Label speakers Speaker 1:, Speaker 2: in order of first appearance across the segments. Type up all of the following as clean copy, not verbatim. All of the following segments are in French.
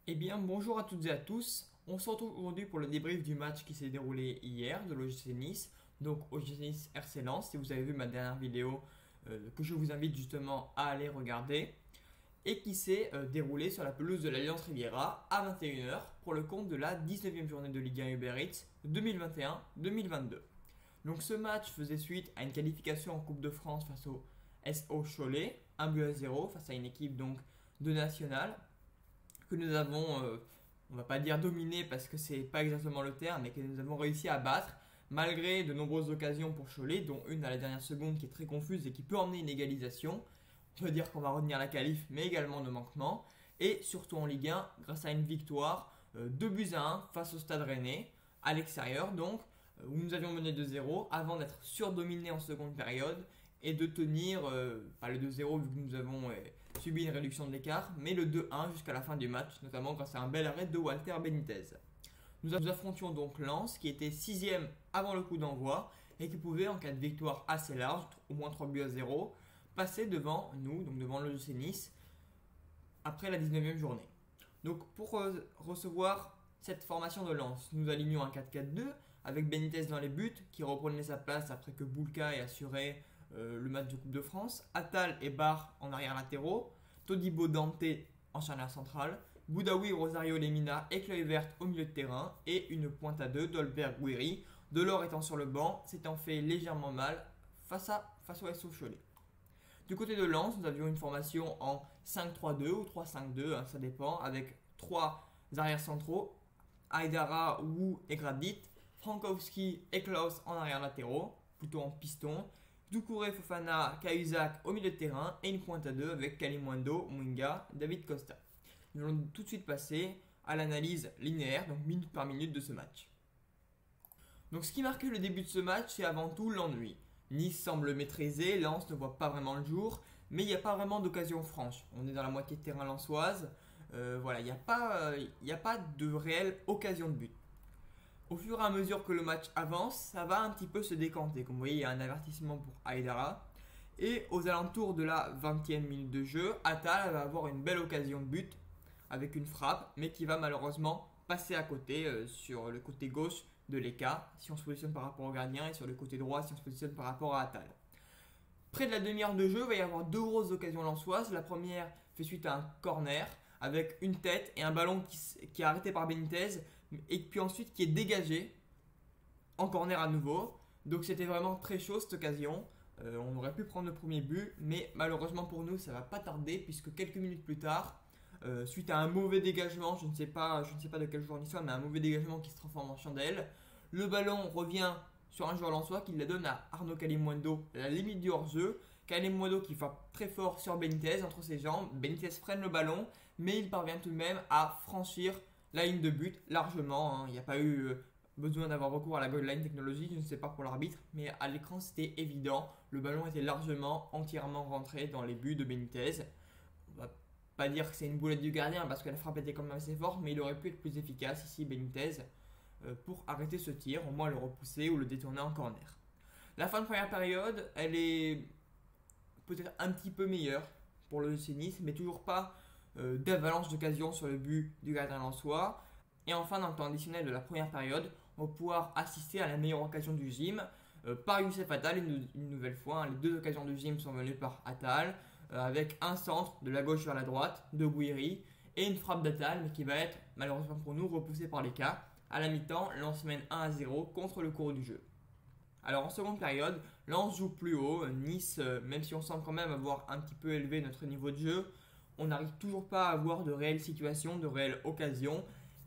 Speaker 1: Eh bien, bonjour à toutes et à tous. On se retrouve aujourd'hui pour le débrief du match qui s'est déroulé hier de l'OGC Nice. Donc, OGC Nice RC Lens. Si vous avez vu ma dernière vidéo, que je vous invite justement à aller regarder, et qui s'est déroulé sur la pelouse de l'Alliance Riviera à 21h pour le compte de la 19e journée de Ligue 1 Uber Eats 2021-2022. Donc, ce match faisait suite à une qualification en Coupe de France face au SO Cholet, 1-0 face à une équipe donc de nationale que nous avons, on va pas dire dominé parce que c'est pas exactement le terme, mais que nous avons réussi à battre malgré de nombreuses occasions pour Cholet, dont une à la dernière seconde qui est très confuse et qui peut emmener une égalisation. On peut dire qu'on va retenir la qualif, mais également nos manquements. Et surtout en Ligue 1, grâce à une victoire 2 buts à 1 face au Stade Rennais, à l'extérieur donc, où nous avions mené 2-0 avant d'être surdominés en seconde période et de tenir, pas le 2-0 vu que nous avons subi une réduction de l'écart, mais le 2-1 jusqu'à la fin du match, notamment grâce à un bel arrêt de Walter Benitez. Nous affrontions donc Lens qui était 6ème avant le coup d'envoi et qui pouvait, en cas de victoire assez large, au moins 3 buts à 0, passer devant nous, donc devant le l'OGC Nice, après la 19e journée. Donc pour recevoir cette formation de Lens, nous alignons un 4-4-2 avec Benitez dans les buts qui reprenait sa place après que Boulka ait assuré le match de Coupe de France, Attal et Barr en arrière latéraux, Todibo Dante en charnière centrale, Boudaoui, Rosario Lemina et Cleuil Verte au milieu de terrain et une pointe à deux d'Olbert Guiri, Delors étant sur le banc, s'étant fait légèrement mal face au SO Cholet. Du côté de Lens, nous avions une formation en 5-3-2 ou 3-5-2, hein, ça dépend, avec trois arrières centraux, Aydara, Wu et Gradit, Frankowski et Klaus en arrière latéraux, plutôt en piston, Doucouré, Fofana, Cahuzac au milieu de terrain et une pointe à deux avec Kalimundo, Mwinga, David Costa. Nous allons tout de suite passer à l'analyse linéaire, donc minute par minute de ce match. Donc ce qui marquait le début de ce match, c'est avant tout l'ennui. Nice semble maîtriser, Lens ne voit pas vraiment le jour, mais il n'y a pas vraiment d'occasion franche. On est dans la moitié de terrain lensoise, voilà, il n'y a pas de réelle occasion de but. Au fur et à mesure que le match avance, ça va un petit peu se décanter. Comme vous voyez, il y a un avertissement pour Aydara. Et aux alentours de la 20e minute de jeu, Attal va avoir une belle occasion de but avec une frappe, mais qui va malheureusement passer à côté sur le côté gauche de l'écart si on se positionne par rapport au gardien et sur le côté droit si on se positionne par rapport à Attal. Près de la demi-heure de jeu, il va y avoir deux grosses occasions lensoises. La première fait suite à un corner avec une tête et un ballon qui est arrêté par Benitez et puis ensuite qui est dégagé en corner à nouveau. Donc c'était vraiment très chaud cette occasion. On aurait pu prendre le premier but, mais malheureusement pour nous, ça va pas tarder puisque quelques minutes plus tard, suite à un mauvais dégagement, je ne sais pas de quel joueur l'histoire, mais un mauvais dégagement qui se transforme en chandelle, le ballon revient sur un joueur lensois qui la donne à Arnaud Kalimundo à la limite du hors-jeu. Kalimundo qui frappe très fort sur Benitez entre ses jambes. Benitez freine le ballon, mais il parvient tout de même à franchir la ligne de but largement. Hein. Il n'y a pas eu besoin d'avoir recours à la goal line technologie, je ne sais pas pour l'arbitre, mais à l'écran c'était évident. Le ballon était largement, entièrement rentré dans les buts de Benitez. On va pas dire que c'est une boulette du gardien parce que la frappe était quand même assez forte, mais il aurait pu être plus efficace ici Benitez pour arrêter ce tir, au moins le repousser ou le détourner en corner. La fin de première période, elle est peut-être un petit peu meilleure pour le Nice, mais toujours pas d'avalanche d'occasion sur le but du gardien lensois. Et enfin, dans le temps additionnel de la première période, on va pouvoir assister à la meilleure occasion du gym par Youssef Attal une nouvelle fois. Hein. Les deux occasions du gym sont venues par Attal avec un centre de la gauche vers la droite de Guiri et une frappe d'Attal, mais qui va être malheureusement pour nous repoussée par les cas. À la mi-temps, Lens mène 1-0 contre le cours du jeu. Alors en seconde période, Lens joue plus haut. Nice, même si on semble quand même avoir un petit peu élevé notre niveau de jeu, on n'arrive toujours pas à avoir de réelles situations, de réelles occasions.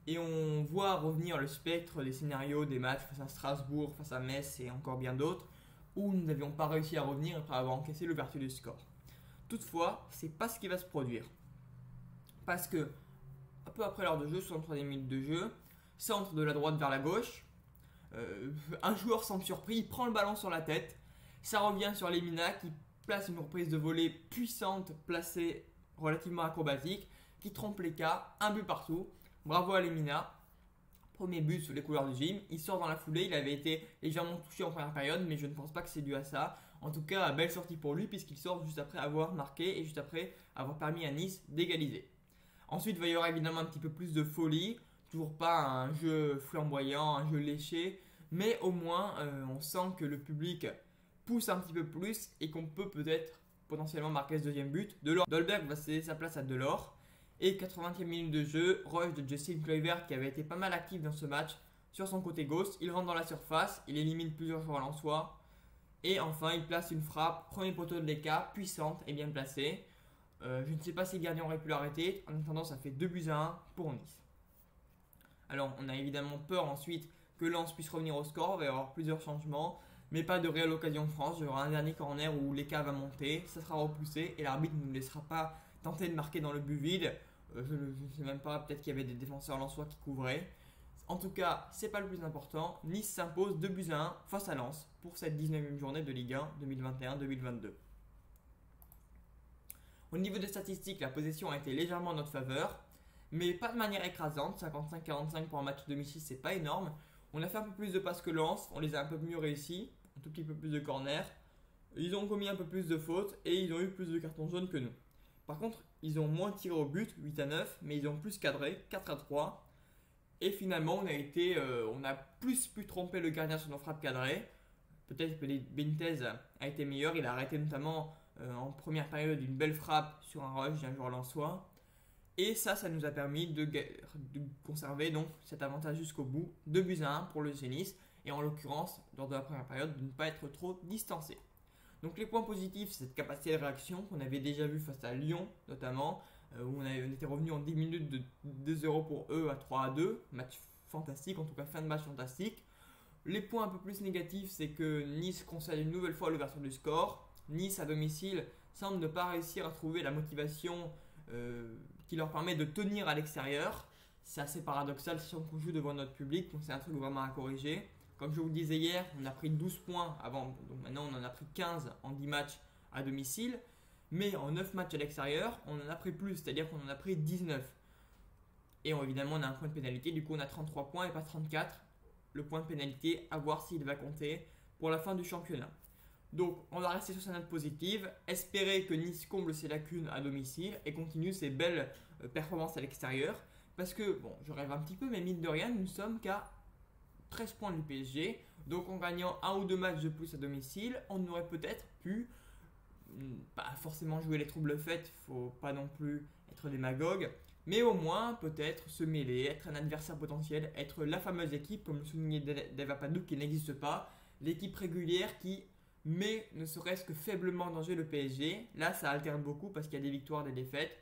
Speaker 1: Et on voit revenir le spectre des scénarios des matchs face à Strasbourg, face à Metz et encore bien d'autres, où nous n'avions pas réussi à revenir après avoir encaissé l'ouverture du score. Toutefois, c'est pas ce qui va se produire. Parce que, un peu après l'heure de jeu, 63e minute de jeu, centre de la droite vers la gauche, un joueur semble surpris, il prend le ballon sur la tête, ça revient sur Lemina qui place une reprise de volée puissante, placée relativement acrobatique, qui trompe les cas, un but partout. Bravo à Lemina. Premier but sous les couleurs du gym. Il sort dans la foulée. Il avait été légèrement touché en première période, mais je ne pense pas que c'est dû à ça. En tout cas, belle sortie pour lui puisqu'il sort juste après avoir marqué et juste après avoir permis à Nice d'égaliser. Ensuite, il va y avoir évidemment un petit peu plus de folie. Toujours pas un jeu flamboyant, un jeu léché. Mais au moins, on sent que le public pousse un petit peu plus et qu'on peut peut-être potentiellement marquer ce deuxième but. Dolberg va céder sa place à Delors. Et 80e minute de jeu, rush de Justin Kluivert qui avait été pas mal actif dans ce match sur son côté gauche. Il rentre dans la surface, il élimine plusieurs joueurs lensois. Et enfin, il place une frappe, premier poteau de l'EK, puissante et bien placée. Je ne sais pas si le gardien aurait pu l'arrêter. En attendant, ça fait 2-1 pour Nice. Alors, on a évidemment peur ensuite que Lens puisse revenir au score. Il va y avoir plusieurs changements, mais pas de réelle occasion de France. Il y aura un dernier corner où l'EK va monter, ça sera repoussé et l'arbitre ne nous laissera pas tenter de marquer dans le but vide. Je ne sais même pas, peut-être qu'il y avait des défenseurs lensois qui couvraient. En tout cas, c'est pas le plus important. Nice s'impose 2-1 face à Lens pour cette 19e journée de Ligue 1 2021-2022. Au niveau des statistiques, la possession a été légèrement en notre faveur, mais pas de manière écrasante. 55-45 pour un match domicile, c'est pas énorme. On a fait un peu plus de passes que Lens, on les a un peu mieux réussi, un tout petit peu plus de corners. Ils ont commis un peu plus de fautes et ils ont eu plus de cartons jaunes que nous. Par contre, ils ont moins tiré au but, 8-9, mais ils ont plus cadré, 4-3. Et finalement, on a plus pu tromper le gardien sur nos frappes cadrées. Peut-être que Benitez a été meilleur. Il a arrêté notamment en première période une belle frappe sur un rush d'un joueur lensois. Et ça nous a permis de conserver donc cet avantage jusqu'au bout. 2-1 pour le Nice. Et en l'occurrence, lors de la première période, de ne pas être trop distancé. Donc les points positifs, c'est cette capacité de réaction qu'on avait déjà vu face à Lyon notamment, où on était revenu en 10 minutes de 2-0 pour eux à 3-2. Match fantastique, en tout cas fin de match fantastique. Les points un peu plus négatifs, c'est que Nice concède une nouvelle fois l'ouverture du score. Nice à domicile semble ne pas réussir à trouver la motivation qui leur permet de tenir à l'extérieur. C'est assez paradoxal, sachant qu'on joue devant notre public, donc c'est un truc vraiment à corriger. Comme je vous le disais hier, on a pris 12 points avant, donc maintenant on en a pris 15 en 10 matchs à domicile. Mais en 9 matchs à l'extérieur, on en a pris plus, c'est-à-dire qu'on en a pris 19. Et évidemment, on a un point de pénalité, du coup on a 33 points et pas 34. Le point de pénalité, à voir s'il va compter pour la fin du championnat. Donc on va rester sur sa note positive, espérer que Nice comble ses lacunes à domicile et continue ses belles performances à l'extérieur. Parce que, bon, je rêve un petit peu, mais mine de rien, nous ne sommes qu'à 13 points du PSG. Donc en gagnant un ou deux matchs de plus à domicile, on aurait peut-être pu pas forcément jouer les troubles faits, il ne faut pas non plus être démagogue, mais au moins peut-être se mêler, être un adversaire potentiel, être la fameuse équipe, comme le soulignait Dave Apadou, qui n'existe pas, l'équipe régulière qui met ne serait-ce que faiblement en danger le PSG. Là ça alterne beaucoup parce qu'il y a des victoires, des défaites,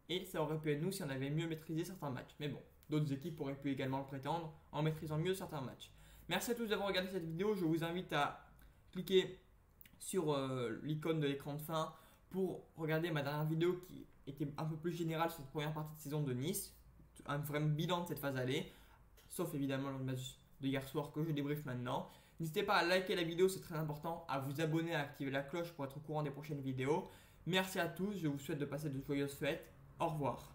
Speaker 1: et ça aurait pu être nous si on avait mieux maîtrisé certains matchs. Mais bon, d'autres équipes auraient pu également le prétendre en maîtrisant mieux certains matchs. Merci à tous d'avoir regardé cette vidéo, je vous invite à cliquer sur l'icône de l'écran de fin pour regarder ma dernière vidéo qui était un peu plus générale sur cette première partie de saison de Nice, un vrai bilan de cette phase aller, sauf évidemment le match de hier soir que je débriefe maintenant. N'hésitez pas à liker la vidéo, c'est très important, à vous abonner, à activer la cloche pour être au courant des prochaines vidéos. Merci à tous, je vous souhaite de passer de joyeuses fêtes, au revoir.